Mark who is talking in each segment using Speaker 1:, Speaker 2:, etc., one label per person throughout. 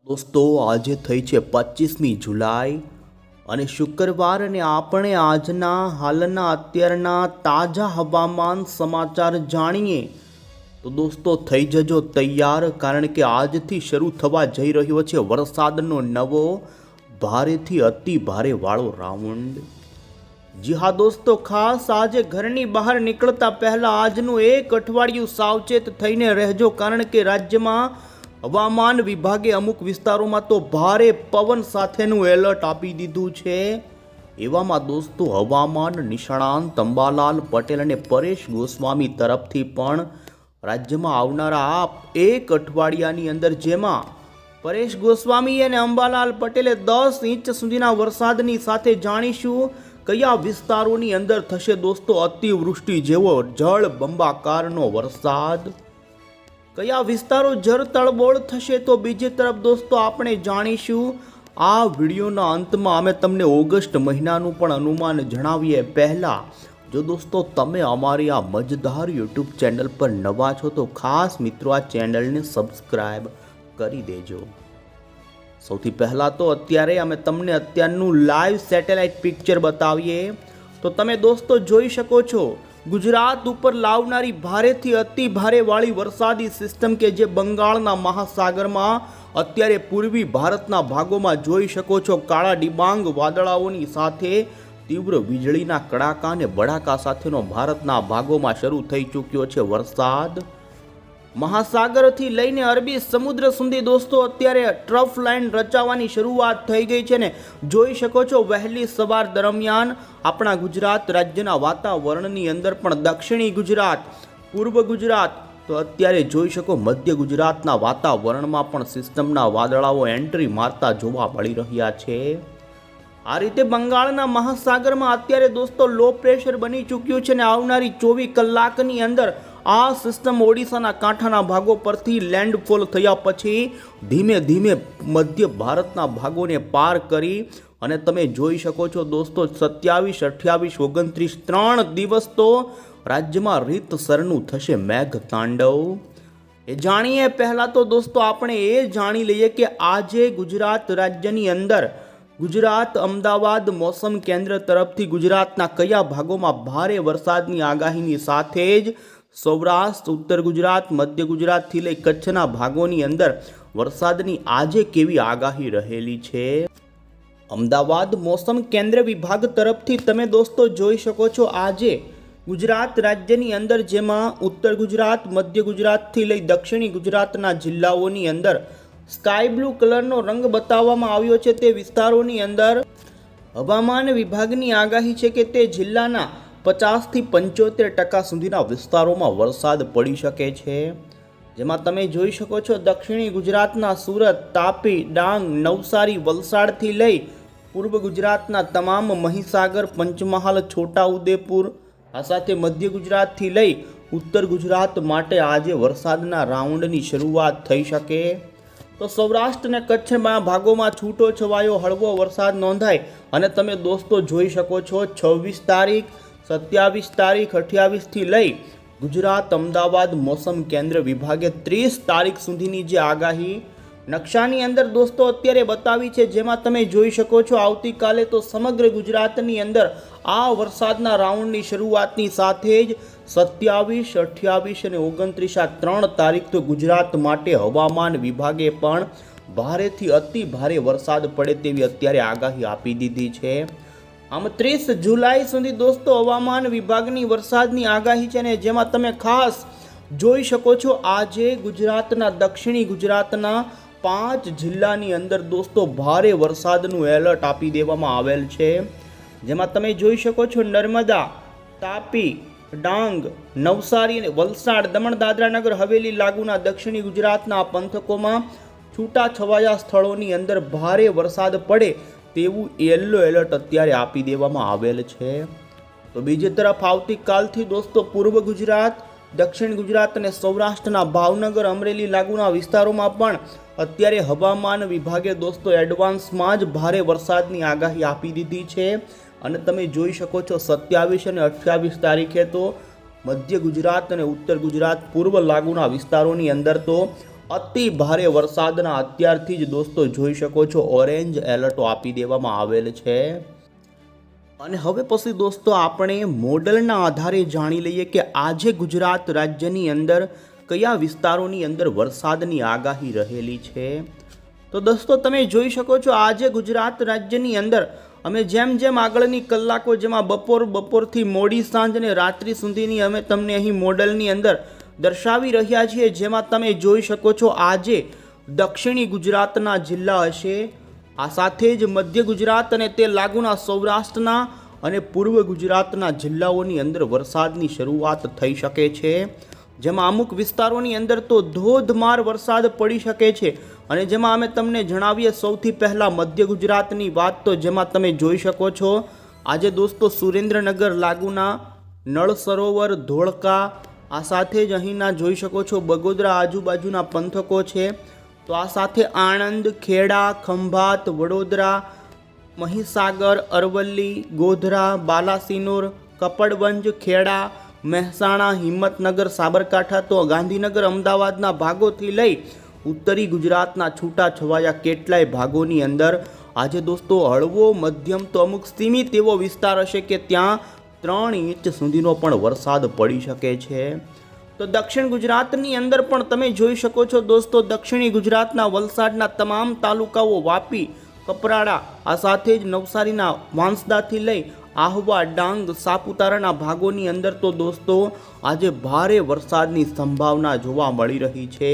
Speaker 1: દોસ્તો આજે થઈ છે 25મી જુલાઈ અને શુક્રવાર અને આપણે આજના હાલના અત્યારના તાજા હવામાન સમાચાર જાણીએ તો દોસ્તો થઈ જજો તૈયાર કારણ કે આજથી શરૂ થવા જઈ રહ્યો છે વરસાદનો નવો ભારેથી અતિ ભારે વાળો રાઉન્ડ। જી હા દોસ્તો, ખાસ આજે ઘરની બહાર નીકળતા પહેલા આજનું એક અઠવાડિયું સાવચેત થઈને રહેજો કારણ કે રાજ્યમાં હવામાન વિભાગે અમુક વિસ્તારોમાં તો ભારે પવન સાથેનું એલર્ટ આપી દીધું છે। એવામાં દોસ્તો હવામાન નિષ્ણાંત અંબાલાલ પટેલ અને પરેશ ગોસ્વામી તરફથી પણ રાજ્યમાં આવનારા આ એક અઠવાડિયાની અંદર જેમાં પરેશ ગોસ્વામી અને અંબાલાલ પટેલે 10 ઇંચ સુધીના વરસાદની સાથે જાણીશું કયા વિસ્તારોની અંદર થશે દોસ્તો અતિવૃષ્ટિ જેવો જળ બંબાકારનો વરસાદ, કયા વિસ્તારો જળતળબોળ થશે તો બીજી તરફ દોસ્તો આપણે જાણીશું આ વિડીયોના અંતમાં અમે તમને ઓગસ્ટ મહિનાનું પણ અનુમાન જણાવીએ। પહેલાં જો દોસ્તો તમે અમારી આ મજેદાર યુટ્યુબ ચેનલ પર નવા છો તો ખાસ મિત્રો આ ચેનલને સબસ્ક્રાઈબ કરી દેજો। સૌથી પહેલાં તો અત્યારે અમે તમને અત્યારનું લાઈવ સેટેલાઇટ પિક્ચર બતાવીએ તો તમે દોસ્તો જોઈ શકો છો ગુજરાત ઉપર લાવનારી ભારેથી અતિ ભારે વાળી વરસાદી સિસ્ટમ કે જે બંગાળના મહાસાગરમાં અત્યારે પૂર્વી ભારતના ભાગોમાં જોઈ શકો છો કાળા ડિબાંગ વાદળાઓની સાથે તીવ્ર વીજળીના કડાકા અને બડાકા સાથેનો ભારતના ભાગોમાં શરૂ થઈ ચૂક્યો છે વરસાદ। મહાસાગરથી લઈને અરબી સમુદ્ર સુધી દોસ્તો અત્યારે ટ્રફ લાઇન રચાવાની શરૂઆત થઈ ગઈ છે ને જોઈ શકો છો વહેલી સવાર દરમિયાન આપણા ગુજરાત રાજ્યના વાતાવરણની અંદર પણ દક્ષિણી ગુજરાત, પૂર્વ ગુજરાત તો અત્યારે જોઈ શકો મધ્ય ગુજરાતના વાતાવરણમાં પણ સિસ્ટમના વાદળાઓ એન્ટ્રી મારતા જોવા મળી રહ્યા છે। આ રીતે બંગાળના મહાસાગરમાં અત્યારે દોસ્તો લો પ્રેશર બની ચૂક્યું છે ને આવનારી 24 કલાકની અંદર આ સિસ્ટમ ઓડિશાના કાંઠાના ભાગો પરથી લેન્ડફોલ થયા પછી ધીમે ધીમે મધ્ય ભારતના ભાગોને પાર કરી અને તમે જોઈ શકો છો દોસ્તો 27, 28, 29 3 દિવસ તો રાજ્યમાં રીતસરનું થશે મેઘ તાંડવ। એ જાણીએ પહેલાં તો દોસ્તો આપણે એ જાણી લઈએ કે આજે ગુજરાત રાજ્યની અંદર ગુજરાત અમદાવાદ મોસમ કેન્દ્ર તરફથી ગુજરાતના કયા ભાગોમાં ભારે વરસાદની આગાહીની સાથે જ સૌરાષ્ટ્ર, ઉત્તર ગુજરાત, મધ્ય ગુજરાતથી લઈ કચ્છના ભાગોની અંદર વરસાદની આજે કેવી આગાહી રહેલી છે। અમદાવાદ મોસમ કેન્દ્ર વિભાગ તરફથી તમે દોસ્તો જોઈ શકો છો આજે ગુજરાત રાજ્યની અંદર જેમાં ઉત્તર ગુજરાત, મધ્ય ગુજરાતથી લઈ દક્ષિણી ગુજરાતના જિલ્લાઓની અંદર સ્કાય બ્લુ કલરનો રંગ બતાવવામાં આવ્યો છે। તે વિસ્તારોની અંદર હવામાન વિભાગની આગાહી છે કે તે જિલ્લાના 50 થી 75% સુધીના વિસ્તારોમાં વરસાદ પડી શકે છે। જેમાં તમે જોઈ શકો છો દક્ષિણી ગુજરાતના સુરત, તાપી, ડાંગ, નવસારી, વલસાડથી લઈ પૂર્વ ગુજરાતના તમામ મહીસાગર, પંચમહાલ, છોટાઉદેપુર આ સાથે મધ્ય ગુજરાતથી લઈ ઉત્તર ગુજરાત માટે આજે વરસાદના રાઉન્ડની શરૂઆત થઈ શકે। તો સૌરાષ્ટ્ર અને કચ્છના ભાગોમાં છૂટો છવાયો હળવો વરસાદ નોંધાય અને તમે દોસ્તો જોઈ શકો છો 26 તારીખ, 27 તારીખ, 28થી લઈ ગુજરાત અમદાવાદ મોસમ કેન્દ્ર વિભાગે 30 તારીખ સુધીની જે આગાહી નકશાની અંદર દોસ્તો અત્યારે બતાવી છે જેમાં તમે જોઈ શકો છો આવતીકાલે તો સમગ્ર ગુજરાતની અંદર આ વરસાદના રાઉન્ડની શરૂઆતની સાથે જ 27, 28 અને 29 આ 3 તારીખ તો ગુજરાત માટે હવામાન વિભાગે પણ ભારેથી અતિ ભારે વરસાદ પડે તેવી અત્યારે આગાહી આપી દીધી છે। આમ 30 જુલાઈ સુધી દોસ્તો હવામાન વિભાગની વરસાદની આગાહી છે ને જેમાં તમે ખાસ જોઈ શકો છો આજે ગુજરાતના દક્ષિણી ગુજરાતના 5 જિલ્લાની અંદર દોસ્તો ભારે વરસાદનું એલર્ટ આપી દેવામાં આવેલ છે। જેમાં તમે જોઈ શકો છો નર્મદા, તાપી, ડાંગ, નવસારી અને વલસાડ, દમણ દાદરા નગર હવેલી લાગુના દક્ષિણી ગુજરાતના પંથકોમાં છૂટા છવાયા સ્થળોની અંદર ભારે વરસાદ પડે તેવું યલો એલર્ટ અત્યારે આપી દેવામાં આવેલ છે। તો બીજી તરફ આવતીકાલથી દોસ્તો પૂર્વ ગુજરાત, દક્ષિણ ગુજરાત અને સૌરાષ્ટ્રના ભાવનગર, અમરેલી લાગુના વિસ્તારોમાં પણ અત્યારે હવામાન વિભાગે દોસ્તો એડવાન્સમાં જ ભારે વરસાદની આગાહી આપી દીધી છે અને તમે જોઈ શકો છો 27 અને 28 તારીખે તો મધ્ય ગુજરાત અને ઉત્તર ગુજરાત પૂર્વ લાગુના વિસ્તારોની અંદર તો અતિ ભારે વરસાદના અત્યારથી જ દોસ્તો જોઈ શકો છો ઓરેન્જ એલર્ટો આપી દેવામાં આવેલ છે। અને હવે પછી દોસ્તો આપણે મોડલના આધારે જાણી લઈએ કે આજે ગુજરાત રાજ્યની અંદર કયા વિસ્તારોની અંદર વરસાદની આગાહી રહેલી છે। તો દોસ્તો તમે જોઈ શકો છો આજે ગુજરાત રાજ્યની અંદર અમે જેમ આગળની કલાકો જેમાં બપોરથી મોડી સાંજ અને રાત્રિ સુધીની અમે તમને અહીં મોડલની અંદર દર્શાવી રહ્યા છીએ, જેમાં તમે જોઈ શકો છો આજે દક્ષિણી ગુજરાતના જિલ્લા હશે, આ સાથે જ મધ્ય ગુજરાત અને તે લાગુના સૌરાષ્ટ્રના અને પૂર્વ ગુજરાતના જિલ્લાઓની અંદર વરસાદની શરૂઆત થઈ શકે છે, જેમાં અમુક વિસ્તારોની અંદર તો ધોધમાર વરસાદ પડી શકે છે। અને જેમાં અમે તમને જણાવીએ સૌથી પહેલાં મધ્ય ગુજરાતની વાત, તો જેમાં તમે જોઈ શકો છો આજે દોસ્તો સુરેન્દ્રનગર લાગુના નળ સરોવર, ધોળકા, આ સાથે જ અહીંના જોઈ શકો છો બગોદરા આજુબાજુના પંથકો છે, તો આ સાથે આણંદ, ખેડા, ખંભાત, વડોદરા, મહીસાગર, અરવલ્લી, ગોધરા, બાલાસિનોર, કપડવંજ, ખેડા, મહેસાણા, હિંમતનગર, સાબરકાંઠા, તો ગાંધીનગર, અમદાવાદના ભાગોથી લઈ ઉત્તરી ગુજરાતના છૂટા છવાયા કેટલાય ભાગોની અંદર આજે દોસ્તો હળવો મધ્યમ તો અમુક સીમિત એવો વિસ્તાર હશે કે ત્યાં 3 ઇંચ સુધીનો પણ વરસાદ પડી શકે છે। તો દક્ષિણ ગુજરાતની અંદર પણ તમે જોઈ શકો છો દોસ્તો દક્ષિણી ગુજરાતના વલસાડના તમામ તાલુકાઓ, વાપી, કપરાડા, આ સાથે જ નવસારીના વાંસદાથી લઈ આહવા, ડાંગ, સાપુતારાના ભાગોની અંદર તો દોસ્તો આજે ભારે વરસાદની સંભાવના જોવા મળી રહી છે।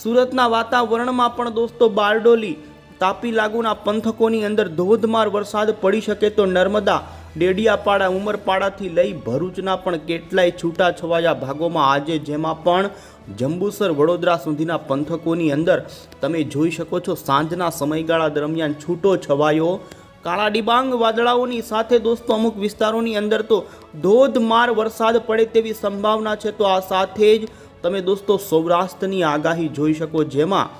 Speaker 1: સુરતના વાતાવરણમાં પણ દોસ્તો બારડોલી, તાપી લાગુના પંથકોની અંદર ધોધમાર વરસાદ પડી શકે, તો નર્મદા, ડેડિયાપાડા, ઉમરપાડાથી લઈ ભરૂચના પણ કેટલાય છૂટા છવાયા ભાગોમાં આજે, જેમાં પણ જંબુસર, વડોદરા સુધીના પંથકોની અંદર તમે જોઈ શકો છો સાંજના સમયગાળા દરમિયાન છૂટો છવાયો કાળા ડિબાંગ વાદળાઓની સાથે દોસ્તો અમુક વિસ્તારોની અંદર તો ધોધમાર વરસાદ પડે તેવી સંભાવના છે। તો આ સાથે જ તમે દોસ્તો સૌરાષ્ટ્રની આગાહી જોઈ શકો, જેમાં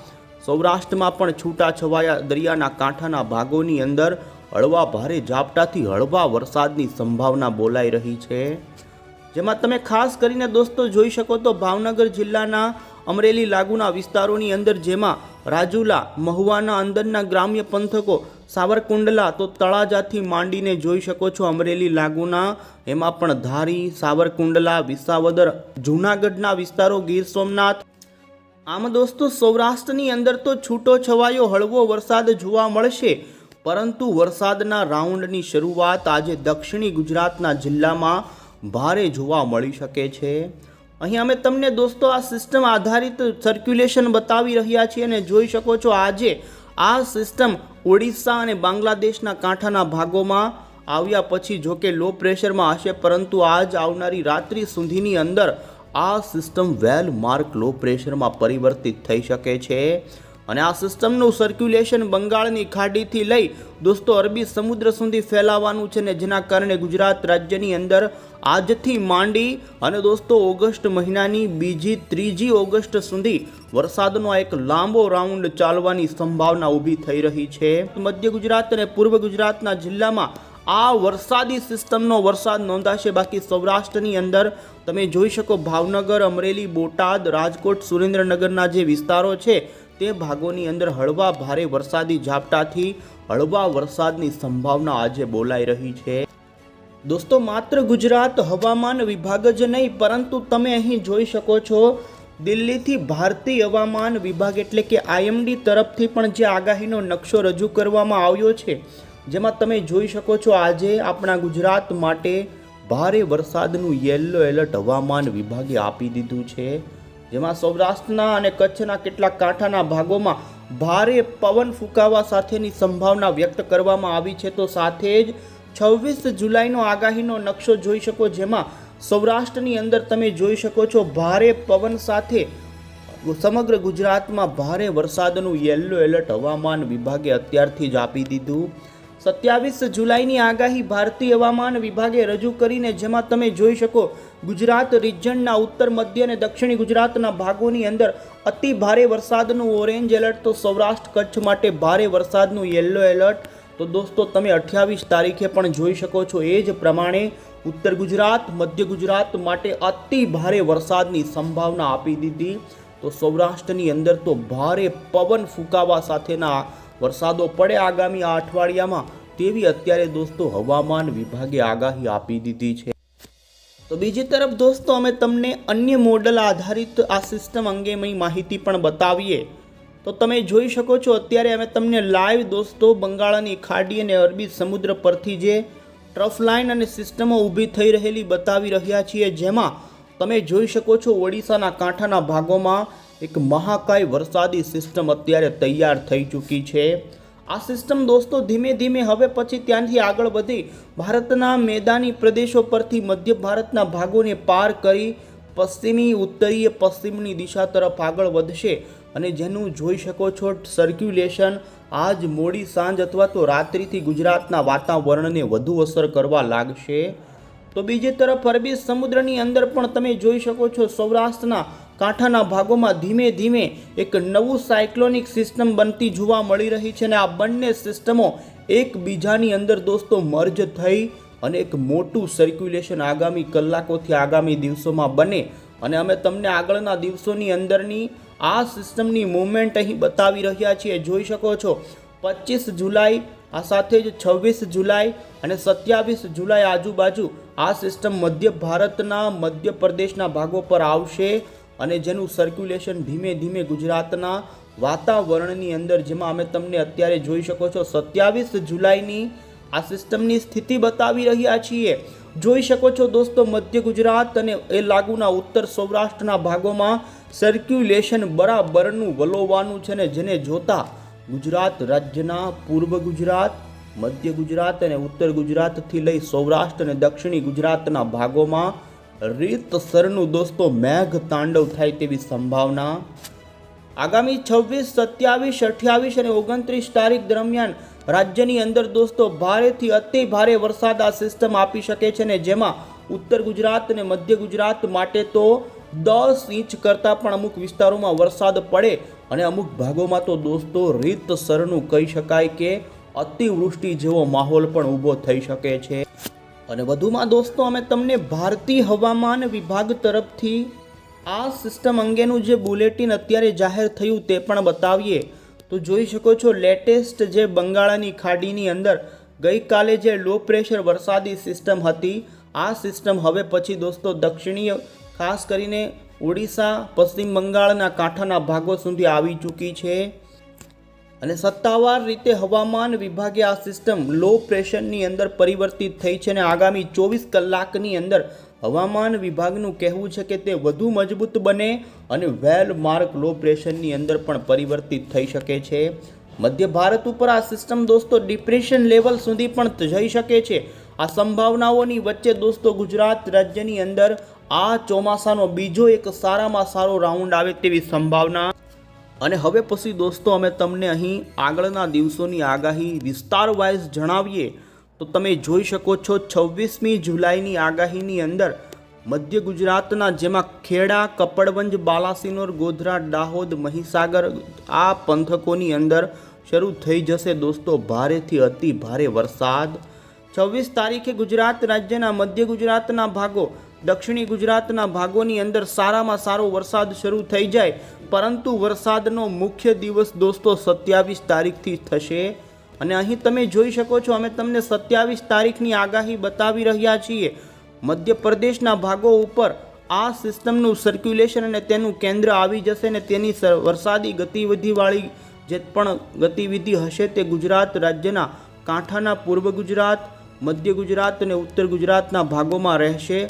Speaker 1: સૌરાષ્ટ્રમાં પણ છૂટા છવાયા દરિયાના કાંઠાના ભાગોની અંદર હળવા ભારે ઝાપટાથી હળવા વરસાદની સંભાવના બોલાઈ રહી છે, જેમાં તમે ખાસ કરીને દોસ્તો જોઈ શકો તો ભાવનગર જિલ્લાના અમરેલી લાગુના વિસ્તારોની અંદર, જેમાં રાજુલા, મહુવાના અંદરના ગ્રામ્ય પંથકો, સાવરકુંડલા, તો તળાજાથી માંડીને જોઈ શકો છો અમરેલી લાગુના, એમાં પણ ધારી, સાવરકુંડલા, વિસાવદર, જૂનાગઢના વિસ્તારો, ગીર સોમનાથ, આમ દોસ્તો સૌરાષ્ટ્રની અંદર તો છૂટો છવાયો હળવો વરસાદ જોવા મળશે, પરંતુ વરસાદના રાઉન્ડની શરૂઆત આજે દક્ષિણી ગુજરાતના જિલ્લામાં ભારે જોવા મળી શકે છે। અહીં અમે તમને દોસ્તો આ સિસ્ટમ આધારિત સર્ક્યુલેશન બતાવી રહ્યા છીએ અને જોઈ શકો છો આજે આ સિસ્ટમ ઓડિશા અને બાંગ્લાદેશના કાંઠાના ભાગોમાં આવ્યા પછી જોકે લો પ્રેશરમાં હશે, પરંતુ આજ આવનારી રાત્રિ સુધીની અંદર આ સિસ્ટમ વેલ માર્ક લો પ્રેશરમાં પરિવર્તિત થઈ શકે છે અને આ સિસ્ટમનું સર્ક્યુલેશન બંગાળની ખાડીથી લઈ દોસ્તો અરબી સમુદ્ર સુધી ફેલાવાનું છે ને જેના કારણે ગુજરાત રાજ્યની અંદર આજથી માંડી અને દોસ્તો ઓગસ્ટ મહિનાની બીજી ત્રીજી ઓગસ્ટ સુધી વરસાદનો એક લાંબો રાઉન્ડ ચાલવાની સંભાવના ઊભી થઈ રહી છે। મધ્ય ગુજરાત અને પૂર્વ ગુજરાતના જિલ્લામાં આ વરસાદી સિસ્ટમનો વરસાદ નોંધાશે, બાકી સૌરાષ્ટ્રની અંદર તમે જોઈ શકો ભાવનગર, અમરેલી, બોટાદ, રાજકોટ, સુરેન્દ્રનગરના જે વિસ્તારો છે તે ભાગોની અંદર હળવા ભારે વરસાદી ઝાપટાથી હળવા વરસાદની સંભાવના આજે બોલાઈ રહી છે। દોસ્તો માત્ર ગુજરાત હવામાન વિભાગ જ નહીં, પરંતુ તમે અહીં જોઈ શકો છો દિલ્હીથી ભારતીય હવામાન વિભાગ એટલે કે IMD તરફથી પણ જે આગાહીનો નકશો રજૂ કરવામાં આવ્યો છે, જેમાં તમે જોઈ શકો છો આજે આપણા ગુજરાત માટે ભારે વરસાદનું યલો એલર્ટ હવામાન વિભાગે આપી દીધું છે, જેમાં સૌરાષ્ટ્રના અને કચ્છના કેટલાક કાંઠાના ભાગોમાં ભારે પવન ફૂંકાવા સાથેની સંભાવના વ્યક્ત કરવામાં આવી છે। તો સાથે જ 26 જુલાઈનો આગાહીનો નકશો જોઈ શકો, જેમાં સૌરાષ્ટ્રની અંદર તમે જોઈ શકો છો ભારે પવન સાથે સમગ્ર ગુજરાતમાં ભારે વરસાદનું યલો એલર્ટ હવામાન વિભાગે અત્યારથી જ આપી દીધું। 27 જુલાઈની આગાહી ભારતીય હવામાન વિભાગે રજૂ કરીને, જેમાં તમે જોઈ શકો ગુજરાત રિજનના ઉત્તર, મધ્ય અને દક્ષિણી ગુજરાતના ભાગોની અંદર અતિ ભારે વરસાદનું ઓરેન્જ એલર્ટ, તો સૌરાષ્ટ્ર કચ્છ માટે ભારે વરસાદનું યલો એલર્ટ। તો દોસ્તો તમે 28 તારીખે પણ જોઈ શકો છો એ જ પ્રમાણે ઉત્તર ગુજરાત, મધ્ય ગુજરાત માટે અતિ ભારે વરસાદની સંભાવના આપી દીધી। તો સૌરાષ્ટ્રની અંદર તો ભારે પવન ફૂંકાવા સાથેના વરસાદો પડે આગામી આ અઠવાડિયામાં, તેવી અત્યારે દોસ્તો હવામાન વિભાગે આગાહી આપી દીધી છે. તો બીજી તરફ દોસ્તો અમે તમને અન્ય મોડલ આધારિત આ સિસ્ટમ અંગેની માહિતી પણ બતાવીએ. તો તમે જોઈ શકો છો અત્યારે અમે તમને લાઈવ દોસ્તો બંગાળની ખાડી અને અરબી સમુદ્ર પરથી જે ટ્રફ લાઇન અને સિસ્ટમો ઊભી થઈ રહેલી બતાવી રહ્યા છીએ, જેમાં તમે જોઈ શકો છો ઓડિશાના કાંઠાના ભાગોમાં એક મહાકાય વરસાદી સિસ્ટમ અત્યારે તૈયાર થઈ ચૂકી છે. આ સિસ્ટમ દોસ્તો ધીમે ધીમે હવે પછી ત્યાંથી આગળ વધી ભારતના મેદાની પ્રદેશો પરથી મધ્ય ભારતના ભાગોને પાર કરી પશ્ચિમી ઉત્તરીય પશ્ચિમની દિશા તરફ આગળ વધશે અને જેનું જોઈ શકો છો સર્ક્યુલેશન આજ મોડી સાંજ અથવા તો રાત્રિથી ગુજરાતના વાતાવરણને વધુ અસર કરવા લાગશે. તો બીજી તરફ અરબી સમુદ્રની અંદર પણ તમે જોઈ શકો છો સૌરાષ્ટ્રના કાંઠાના ભાગોમાં ધીમે ધીમે એક નવું સાયક્લોનિક સિસ્ટમ બનતી જોવા મળી રહી છે અને આ બંને સિસ્ટમો એકબીજાની અંદર દોસ્તો મર્જ થઈ અને એક મોટું સર્ક્યુલેશન આગામી કલાકોથી આગામી દિવસોમાં બને અને અમે તમને આગળના દિવસોની અંદરની આ સિસ્ટમની મૂવમેન્ટ અહીં બતાવી રહ્યા છીએ. જોઈ શકો છો 25 જુલાઈ આ સાથે જ 26 જુલાઈ અને 27 જુલાઈ આજુબાજુ આ સિસ્ટમ મધ્ય ભારતના મધ્ય પ્રદેશના ભાગો પર આવશે અને જેનું સર્ક્યુલેશન ધીમે ધીમે ગુજરાતના વાતાવરણની અંદર, જેમાં અમે તમને અત્યારે જોઈ શકો છો 27 જુલાઈની આ સિસ્ટમની સ્થિતિ બતાવી રહ્યા છીએ. જોઈ શકો છો દોસ્તો મધ્ય ગુજરાત અને એ લાગુના ઉત્તર સૌરાષ્ટ્રના ભાગોમાં સર્ક્યુલેશન બરાબરનું વલોવાનું છે ને જેને જોતા ગુજરાત રાજ્યના પૂર્વ ગુજરાત, મધ્ય ગુજરાત અને ઉત્તર ગુજરાતથી લઈ સૌરાષ્ટ્ર અને દક્ષિણી ગુજરાતના ભાગોમાં રીતસરનું દોસ્તો મેઘ તાંડવ થાય તેવી સંભાવના. આગામી 26, 27, 28 અને 29 તારીખ દરમિયાન રાજ્યની અંદર દોસ્તો ભારેથી અતિ ભારે વરસાદ આ સિસ્ટમ આપી શકે છે ને જેમાં ઉત્તર ગુજરાત અને મધ્ય ગુજરાત માટે તો 10 ઇંચ કરતાં પણ અમુક વિસ્તારોમાં વરસાદ પડે અને અમુક ભાગોમાં તો દોસ્તો રીતસરનું કહી શકાય કે અતિવૃષ્ટિ જેવો માહોલ પણ ઊભો થઈ શકે છે. અને વધુમાં દોસ્તો અમે તમને ભારતીય હવામાન વિભાગ તરફથી આ સિસ્ટમ અંગેનું જે બુલેટિન અત્યારે જાહેર થયું તે પણ બતાવીએ. તો જોઈ શકો છો લેટેસ્ટ જે બંગાળની ખાડીની અંદર ગઈકાલે જે લો પ્રેશર વરસાદી સિસ્ટમ હતી, આ સિસ્ટમ હવે પછી દોસ્તો દક્ષિણીય ખાસ કરીને ઓડિશા, પશ્ચિમ બંગાળના કાંઠાના ભાગો સુધી આવી ચૂકી છે અને સત્તાવાર રીતે હવામાન વિભાગે આ સિસ્ટમ લો પ્રેશરની અંદર પરિવર્તિત થઈ છે અને આગામી 24 કલાકની અંદર હવામાન વિભાગનું કહેવું છે કે તે વધુ મજબૂત બને અને વેલ માર્ક લો પ્રેશરની અંદર પણ પરિવર્તિત થઈ શકે છે. મધ્ય ભારત ઉપર આ સિસ્ટમ દોસ્તો ડિપ્રેશન લેવલ સુધી પણ જઈ શકે છે. આ સંભાવનાઓની વચ્ચે દોસ્તો ગુજરાત રાજ્યની અંદર આ ચોમાસાનો બીજો એક સારામાં સારો રાઉન્ડ આવે તેવી સંભાવના. અને હવે પછી દોસ્તો અમે તમને અહીં આગળના દિવસોની આગાહી વિસ્તાર વાઇઝ જણાવીએ. તો તમે જોઈ શકો છો 26મી જુલાઈની આગાહીની અંદર મધ્ય ગુજરાતના જેમાં ખેડા, કપડવંજ, બાલાસિનોર, ગોધરા, દાહોદ, મહીસાગર આ પંથકોની અંદર શરૂ થઈ જશે દોસ્તો ભારેથી અતિ ભારે વરસાદ. 26 તારીખે ગુજરાત રાજ્યના મધ્ય ગુજરાતના ભાગો, દક્ષિણી ગુજરાતના ભાગોની અંદર સારામાં સારો વરસાદ શરૂ થઈ જાય, પરંતુ વરસાદનો મુખ્ય દિવસ દોસ્તો 27 તારીખથી થશે. અને અહીં તમે જોઈ શકો છો અમે તમને 27 તારીખની આગાહી બતાવી રહ્યા છીએ. મધ્યપ્રદેશના ભાગો ઉપર આ સિસ્ટમનું સર્ક્યુલેશન અને તેનું કેન્દ્ર આવી જશે અને તેની વરસાદી ગતિવિધિવાળી જે પણ ગતિવિધિ હશે તે ગુજરાત રાજ્યના કાંઠાના પૂર્વ ગુજરાત, મધ્ય ગુજરાત અને ઉત્તર ગુજરાતના ભાગોમાં રહેશે.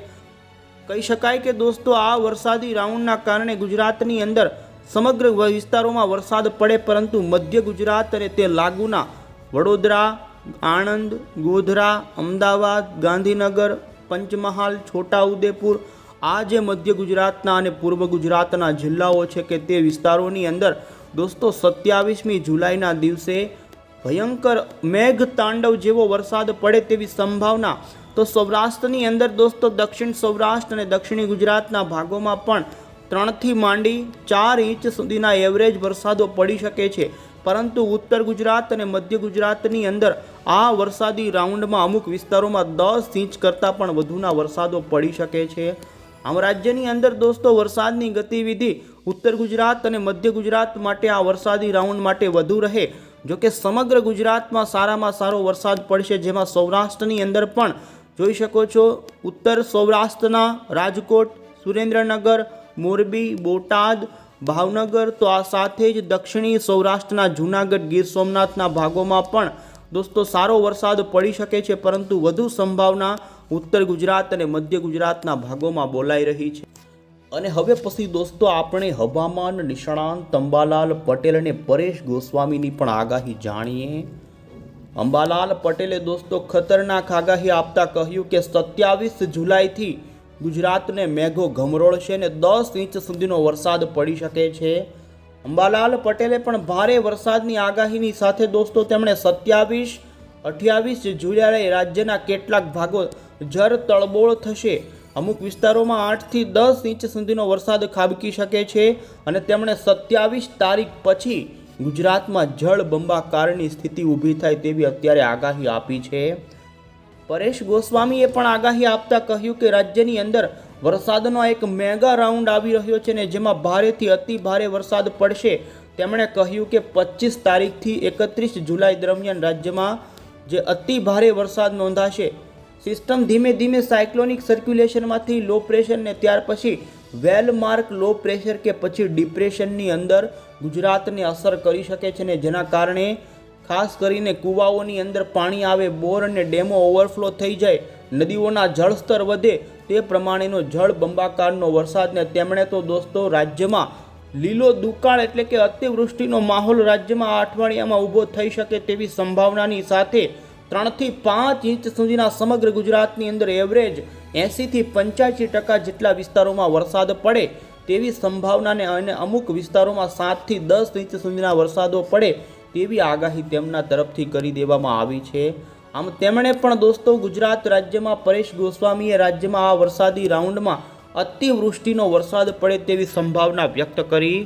Speaker 1: કહી શકાય કે દોસ્તો આ વરસાદી રાઉન્ડના કારણે ગુજરાતની અંદર સમગ્ર વિસ્તારોમાં વરસાદ પડે, પરંતુ મધ્ય ગુજરાત અને તે લાગુના વડોદરા, આણંદ, ગોધરા, અમદાવાદ, ગાંધીનગર, પંચમહાલ, છોટાઉદેપુર આ જે મધ્ય ગુજરાતના અને પૂર્વ ગુજરાતના જિલ્લાઓ છે કે તે વિસ્તારોની અંદર દોસ્તો 27મી જુલાઈના દિવસે ભયંકર મેઘ તાંડવ જેવો વરસાદ પડે તેવી સંભાવના. તો સૌરાષ્ટ્રની અંદર દોસ્તો દક્ષિણ સૌરાષ્ટ્ર અને દક્ષિણી ગુજરાતના ભાગોમાં પણ 3થી માંડી 4 ઇંચ સુધીના એવરેજ વરસાદો પડી શકે છે, પરંતુ ઉત્તર ગુજરાત અને મધ્ય ગુજરાતની અંદર આ વરસાદી રાઉન્ડમાં અમુક વિસ્તારોમાં 10 ઇંચ કરતાં પણ વધુના વરસાદો પડી શકે છે. આમ રાજ્યની અંદર દોસ્તો વરસાદની ગતિવિધિ ઉત્તર ગુજરાત અને મધ્ય ગુજરાત માટે આ વરસાદી રાઉન્ડ માટે વધુ રહે. જોકે સમગ્ર ગુજરાતમાં સારામાં સારો વરસાદ પડશે, જેમાં સૌરાષ્ટ્રની અંદર પણ જોઈ શકો છો ઉત્તર સૌરાષ્ટ્રના રાજકોટ, સુરેન્દ્રનગર, મોરબી, બોટાદ, ભાવનગર, તો આ સાથે જ દક્ષિણી સૌરાષ્ટ્રના જૂનાગઢ, ગીર સોમનાથના ભાગોમાં પણ દોસ્તો સારો વરસાદ પડી શકે છે, પરંતુ વધુ સંભાવના ઉત્તર ગુજરાત અને મધ્ય ગુજરાતના ભાગોમાં બોલાઈ રહી છે. અને હવે પછી દોસ્તો આપણે હવામાન નિષ્ણાંત અંબાલાલ પટેલ અને પરેશ ગોસ્વામીની પણ આગાહી જાણીએ. અંબાલાલ પટેલે દોસ્તો ખતરનાક આગાહી આપતા કહ્યું કે 27 જુલાઈથી ગુજરાતને મેઘો ગમરોળશે અને 10 ઇંચ સુધીનો વરસાદ પડી શકે છે. અંબાલાલ પટેલે પણ ભારે વરસાદની આગાહીની સાથે દોસ્તો તેમણે 27, 28 જુલાઈએ રાજ્યના કેટલાક ભાગો જળ તળબોળ થશે. અમુક વિસ્તારોમાં 8 થી 10 ઇંચ સુધીનો વરસાદ ખાબકી શકે છે અને તેમણે 27 તારીખ પછી ગુજરાતમાં જળ બંબાકારની સ્થિતિ ઊભી થાય તેવી અત્યારે આગાહી આપી છે. પરેશ ગોસ્વામીએ પણ આગાહી આપતા કહ્યું કે રાજ્યની અંદર વરસાદનો એક મેગા રાઉન્ડ આવી રહ્યો છે ને જેમાં ભારેથી અતિ ભારે વરસાદ પડશે. તેમણે કહ્યું કે 25 તારીખથી 31 જુલાઈ દરમિયાન રાજ્યમાં જે અતિ ભારે વરસાદ નોંધાશે. સિસ્ટમ ધીમે ધીમે સાયક્લોનિક સર્ક્યુલેશનમાંથી લો પ્રેશર ને ત્યાર પછી વેલ માર્ક લો પ્રેશર કે પછી ડિપ્રેશનની અંદર ગુજરાતને અસર કરી શકે છે ને જેના કારણે ખાસ કરીને કૂવાઓની અંદર પાણી આવે, બોર અને ડેમો ઓવરફ્લો થઈ જાય, નદીઓના જળસ્તર વધે, તે પ્રમાણેનો જળ બંબાકારનો વરસાદને તેમણે તો દોસ્તો રાજ્યમાં લીલો દુકાળ એટલે કે અતિવૃષ્ટિનો માહોલ રાજ્યમાં આ અઠવાડિયામાં ઊભો થઈ શકે તેવી સંભાવનાની સાથે 3 થી 5 ઇંચ સુધીના સમગ્ર ગુજરાતની અંદર એવરેજ 80 થી 85% જેટલા વિસ્તારોમાં વરસાદ પડે તેવી સંભાવનાને અને અમુક વિસ્તારોમાં 7 થી 10 ઇંચ સુધીના વરસાદો પડે તેવી આગાહી તેમના તરફથી કરી દેવામાં આવી છે. આમ તેમણે પણ દોસ્તો ગુજરાત રાજ્યમાં પરેશ ગોસ્વામીએ રાજ્યમાં આ વરસાદી રાઉન્ડમાં અતિવૃષ્ટિનો વરસાદ પડે તેવી સંભાવના વ્યક્ત કરી.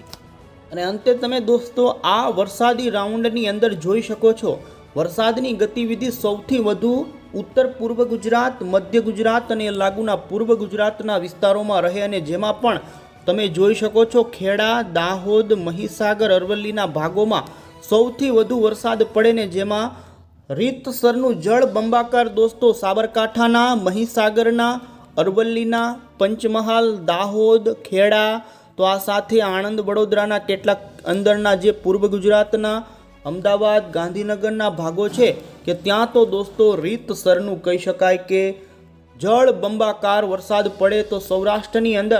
Speaker 1: અને અંતે તમે દોસ્તો આ વરસાદી રાઉન્ડની અંદર જોઈ શકો છો વરસાદની ગતિવિધિ સૌથી વધુ ઉત્તર પૂર્વ ગુજરાત, મધ્ય ગુજરાત અને લાગુના પૂર્વ ગુજરાતના વિસ્તારોમાં રહે અને જેમાં પણ તમે જોઈ શકો છો ખેડા, દાહોદ, મહીસાગર, અરવલ્લીના ભાગોમાં સૌથી વધુ વરસાદ પડે ને જેમાં રીતસરનું જળ બંબાકાર દોસ્તો સાબરકાંઠાના, મહીસાગરના, અરવલ્લીના, પંચમહાલ, દાહોદ, ખેડા, તો આ સાથે આણંદ, વડોદરાના કેટલાક અંદરના જે પૂર્વ ગુજરાતના અમદાવાદ, ગાંધીનગરના ભાગો છે કે ત્યાં તો દોસ્તો રીતસરનું કહી શકાય કે જળ બંબાકાર વરસાદ પડે. તો સૌરાષ્ટ્રની અંદર